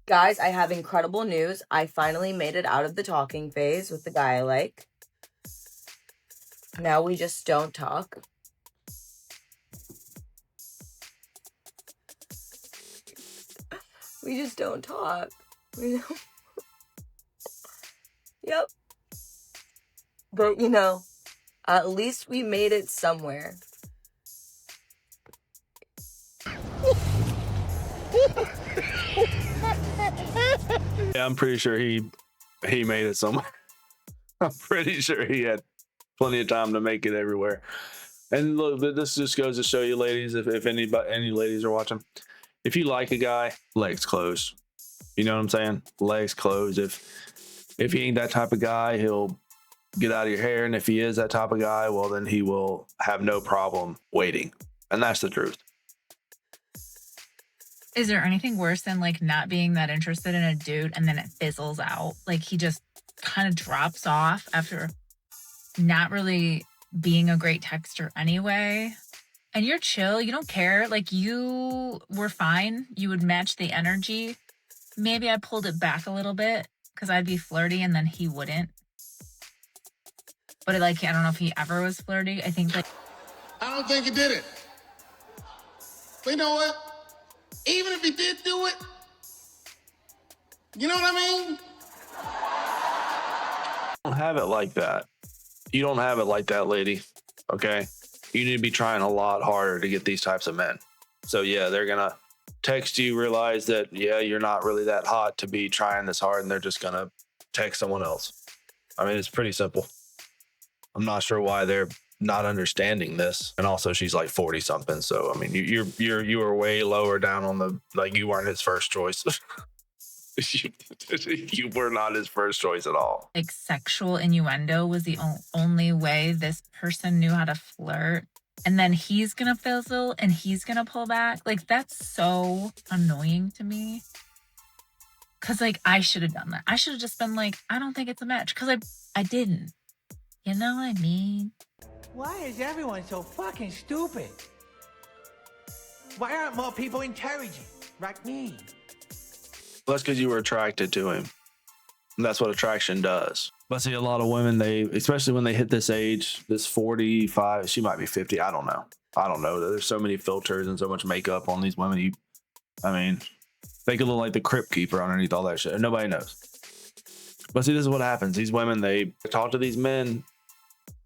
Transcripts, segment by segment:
Guys, I have incredible news. I finally made it out of the talking phase with the guy I like. Now we just don't talk. We just don't talk. Yep. But, you know, at least we made it somewhere. Yeah, I'm pretty sure he made it somewhere. I'm pretty sure he had plenty of time to make it everywhere. And look, this just goes to show you, ladies, if any ladies are watching, if you like a guy, legs closed. You know what I'm saying? Legs closed. If he ain't that type of guy, he'll get out of your hair. And if he is that type of guy, well, then he will have no problem waiting. And that's the truth. Is there anything worse than like not being that interested in a dude and then it fizzles out? Like he just kind of drops off after not really being a great texter anyway. And you're chill. You don't care. Like you were fine. You would match the energy. Maybe I pulled it back a little bit because I'd be flirty and then he wouldn't. But like, I don't know if he ever was flirty. I think like... I don't think he did it. But you know what? Even if he did do it, you know what I mean? You don't have it like that. You don't have it like that, lady. Okay? You need to be trying a lot harder to get these types of men. So yeah, they're going to text you, realize that, yeah, you're not really that hot to be trying this hard, and they're just going to text someone else. I mean, it's pretty simple. I'm not sure why they're not understanding this. And also she's like 40 something. So, I mean, you were way lower down on the, like you weren't his first choice. You were not his first choice at all. Like sexual innuendo was the only way this person knew how to flirt. And then he's going to fizzle and he's going to pull back. Like that's so annoying to me. Cause like I should have done that. I should have just been like, I don't think it's a match. Cause I didn't. You know what I mean? Why is everyone so fucking stupid? Why aren't more people encouraging like me? Well, that's because you were attracted to him. And that's what attraction does. But see, a lot of women, especially when they hit this age, this 45, she might be 50. I don't know. There's so many filters and so much makeup on these women. I mean, they could look like the crypt keeper underneath all that shit. And nobody knows. But see, this is what happens. These women, they talk to these men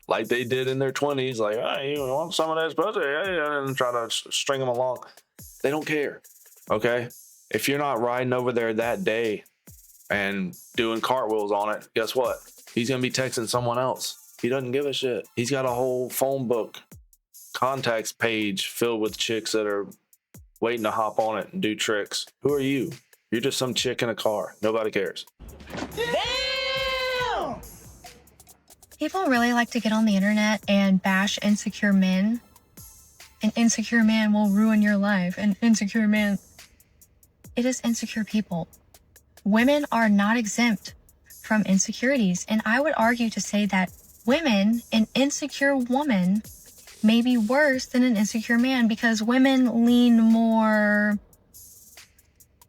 like they did in their 20s, like, hey, you want some of this pussy? And try to string them along. They don't care, okay? If you're not riding over there that day and doing cartwheels on it, guess what? He's going to be texting someone else. He doesn't give a shit. He's got a whole phone book contacts page filled with chicks that are waiting to hop on it and do tricks. Who are you? You're just some chick in a car. Nobody cares. Damn! People really like to get on the internet and bash insecure men. An insecure man will ruin your life. An insecure man... It is insecure people. Women are not exempt from insecurities. And I would argue to say that women, an insecure woman, may be worse than an insecure man because women lean more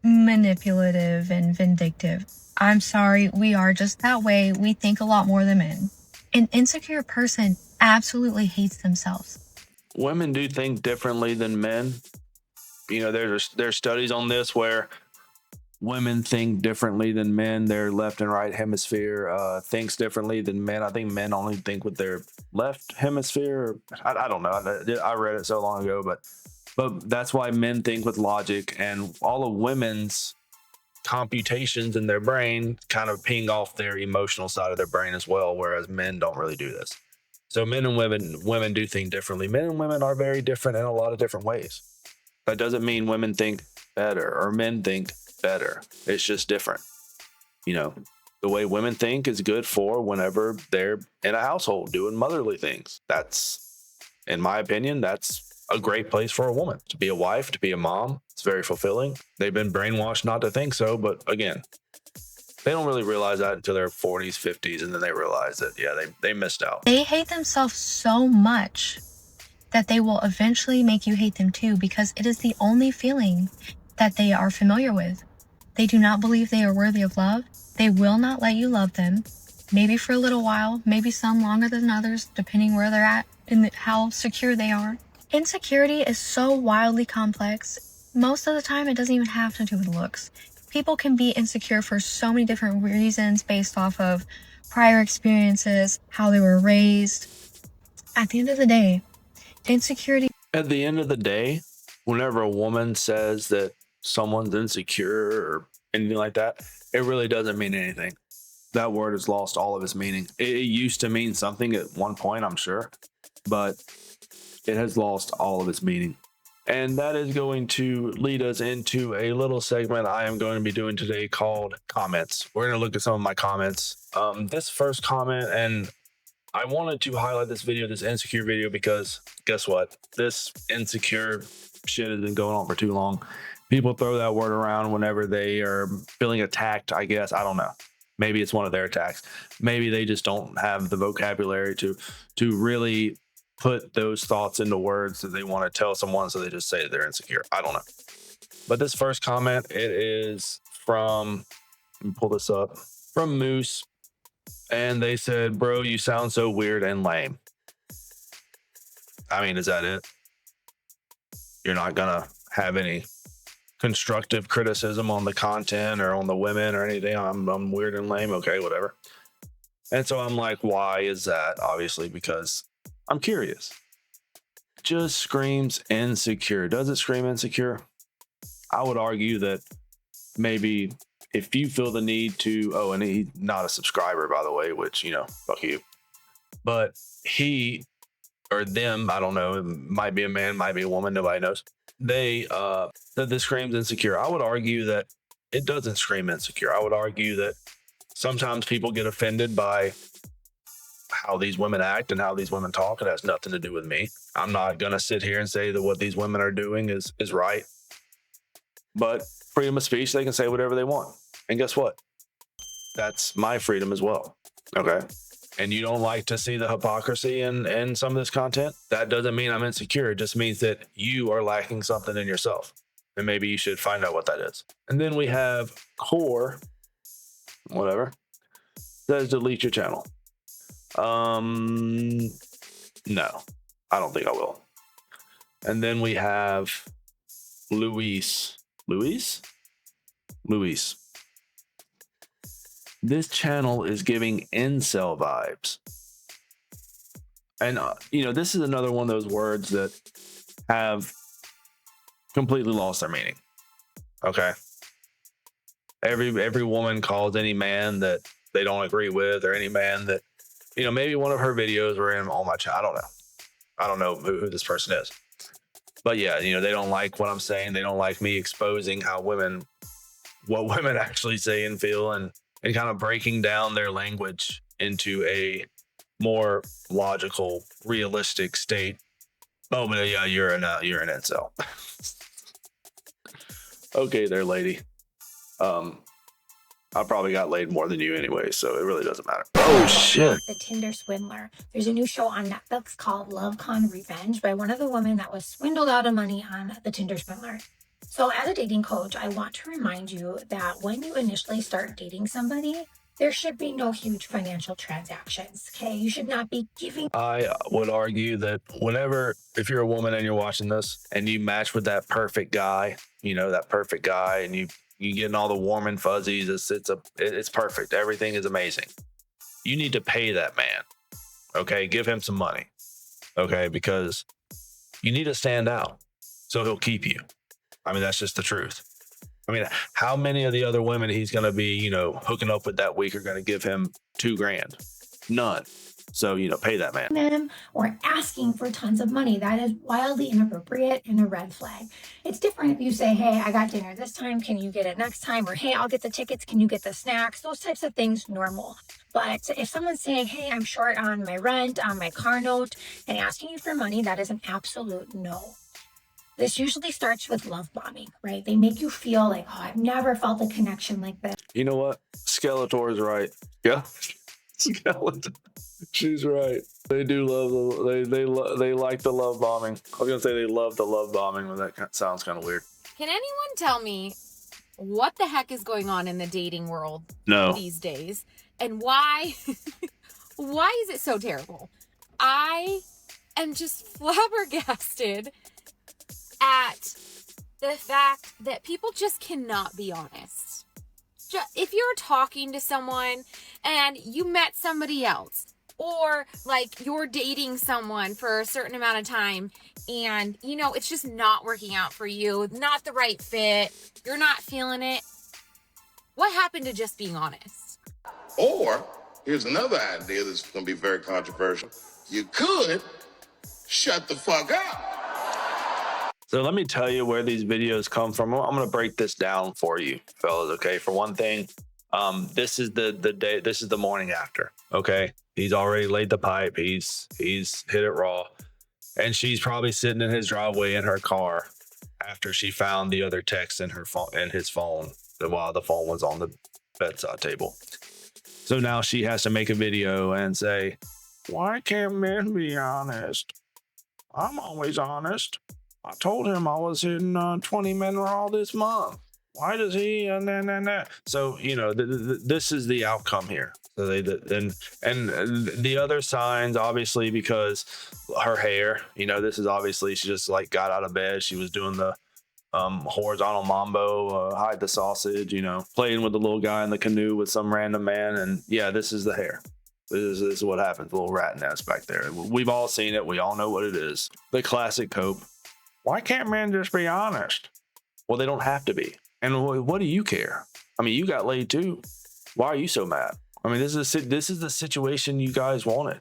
manipulative and vindictive. I'm sorry, we are just that way. We think a lot more than men. An insecure person absolutely hates themselves. Women do think differently than men. You know, there's studies on this where women think differently than men. Their left and right hemisphere thinks differently than men. I think men only think with their left hemisphere. I don't know. I read it so long ago, but that's why men think with logic, and all of women's computations in their brain kind of ping off their emotional side of their brain as well, whereas men don't really do this. So men and women do think differently. Men and women are very different in a lot of different ways. That doesn't mean women think better or men think better. It's just different. You know, the way women think is good for whenever they're in a household doing motherly things. That's, in my opinion, that's a great place for a woman to be a wife, to be a mom. It's very fulfilling. They've been brainwashed not to think so, but again, they don't really realize that until their 40s, 50s, and then they realize that, yeah, they missed out. They hate themselves so much that they will eventually make you hate them too, because it is the only feeling that they are familiar with. They do not believe they are worthy of love. They will not let you love them. Maybe for a little while, maybe some longer than others, depending where they're at and how secure they are. Insecurity is so wildly complex. Most of the time, it doesn't even have to do with looks. People can be insecure for so many different reasons based off of prior experiences, how they were raised. At the end of the day, insecurity. At the end of the day, whenever a woman says that someone's insecure or anything like that, it really doesn't mean anything. That word has lost all of its meaning. It used to mean something at one point, I'm sure, but it has lost all of its meaning. And that is going to lead us into a little segment I am going to be doing today called comments. We're going to look at some of my comments. This first comment, and I wanted to highlight this video, this insecure video, because guess what? This insecure shit has been going on for too long. People throw that word around whenever they are feeling attacked, I guess. I don't know. Maybe it's one of their attacks. Maybe they just don't have the vocabulary to really put those thoughts into words that they want to tell someone, so they just say they're insecure. I don't know. But this first comment, it is from, let me pull this up, from Moose. And they said, bro, you sound so weird and lame. I mean, is that it? You're not gonna have any constructive criticism on the content or on the women or anything? I'm weird and lame. Okay, whatever. And so I'm like, why is that? Obviously, because I'm curious. Just screams insecure. Does it scream insecure? I would argue that maybe if you feel the need to, oh, and he's not a subscriber, by the way, which, you know, fuck you. But he or them, I don't know, it might be a man, might be a woman, nobody knows. They that this screams insecure. I would argue that it doesn't scream insecure. I would argue that sometimes people get offended by how these women act and how these women talk. It has nothing to do with me. I'm not gonna sit here and say that what these women are doing is right. But freedom of speech, they can say whatever they want. And guess what? That's my freedom as well. Okay. And you don't like to see the hypocrisy in some of this content, that doesn't mean I'm insecure. It just means that you are lacking something in yourself. And maybe you should find out what that is. And then we have Core, whatever, says delete your channel. No, I don't think I will. And then we have Luis. This channel is giving incel vibes. And, you know, this is another one of those words that have completely lost their meaning. Okay. Every woman calls any man that they don't agree with, or any man that, you know, maybe one of her videos were in on my channel. I don't know who this person is. But yeah, you know, they don't like what I'm saying. They don't like me exposing what women actually say and feel, and kind of breaking down their language into a more logical, realistic state. Oh, but yeah, you're an incel. Okay, there, lady. I probably got laid more than you anyway, so it really doesn't matter. Oh shit! The Tinder Swindler. There's a new show on Netflix called Love Con Revenge by one of the women that was swindled out of money on the Tinder Swindler. So as a dating coach, I want to remind you that when you initially start dating somebody, there should be no huge financial transactions, okay? You should not be giving. I would argue that if you're a woman and you're watching this and you match with that perfect guy, you know, that perfect guy, and you getting all the warm and fuzzies, it's perfect. Everything is amazing. You need to pay that man, okay? Give him some money, okay? Because you need to stand out so he'll keep you. I mean, that's just the truth. I mean, how many of the other women he's going to be, you know, hooking up with that week are going to give him $2,000? None. So, you know, pay that man. Them or asking for tons of money. That is wildly inappropriate and a red flag. It's different if you say, hey, I got dinner this time. Can you get it next time? Or, hey, I'll get the tickets. Can you get the snacks? Those types of things, normal. But if someone's saying, hey, I'm short on my rent, on my car note, and asking you for money, that is an absolute no. This usually starts with love bombing, right? They make you feel like, oh, I've never felt a connection like this. You know what? Skeletor is right. Yeah. Skeletor. She's right. They do love they like the love bombing. I was gonna say they love the love bombing, but that sounds kind of weird. Can anyone tell me what the heck is going on in the dating world these days, and why why is it so terrible? I am just flabbergasted at the fact that people just cannot be honest. If you're talking to someone and you met somebody else, or like you're dating someone for a certain amount of time and you know it's just not working out for you, not the right fit, you're not feeling it, what happened to just being honest? Or, here's another idea that's going to be very controversial. You could shut the fuck up. So let me tell you where these videos come from. I'm going to break this down for you, fellas. Okay. For one thing, this is the day. This is the morning after. Okay. He's already laid the pipe. He's hit it raw, and she's probably sitting in his driveway in her car after she found the other text in her phone, in his phone, while the phone was on the bedside table. So now she has to make a video and say, "Why can't men be honest? I'm always honest. I told him I was hitting 20 men raw this month. Why does he?" So, you know, this is the outcome here. So the other signs, obviously, because her hair, you know, this is obviously, she just like got out of bed. She was doing the horizontal mambo, hide the sausage, you know, playing with the little guy in the canoe with some random man. And yeah, this is the hair. This is what happens. A little rat nest back there. We've all seen it. We all know what it is. The classic cope. Why can't men just be honest? Well, they don't have to be. And what do you care? I mean, you got laid too. Why are you so mad? I mean, this is the situation you guys wanted.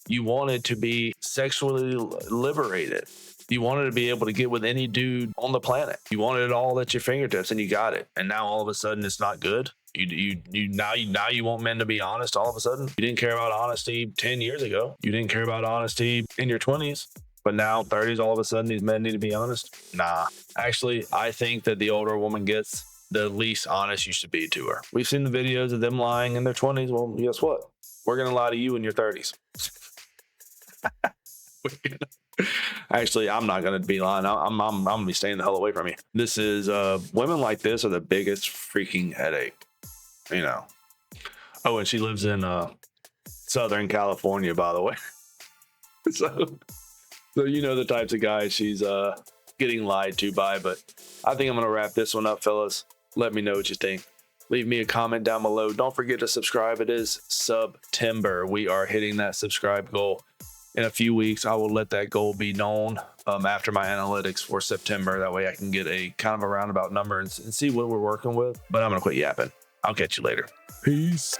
You wanted to be sexually liberated. You wanted to be able to get with any dude on the planet. You wanted it all at your fingertips, and you got it. And now all of a sudden, it's not good. Now you want men to be honest. All of a sudden, you didn't care about honesty 10 years ago. You didn't care about honesty in your 20s. But now 30s, all of a sudden, these men need to be honest? Nah. Actually, I think that the older a woman gets, the least honest you should be to her. We've seen the videos of them lying in their 20s. Well, guess what? We're going to lie to you in your 30s. Actually, I'm not going to be lying. I'm going to be staying the hell away from you. This is, women like this are the biggest freaking headache, you know. Oh, and she lives in Southern California, by the way. So you know the types of guys she's getting lied to by. But I think I'm going to wrap this one up, fellas. Let me know what you think. Leave me a comment down below. Don't forget to subscribe. It is September. We are hitting that subscribe goal in a few weeks. I will let that goal be known after my analytics for September. That way I can get a kind of a roundabout number and see what we're working with. But I'm going to quit yapping. I'll catch you later. Peace.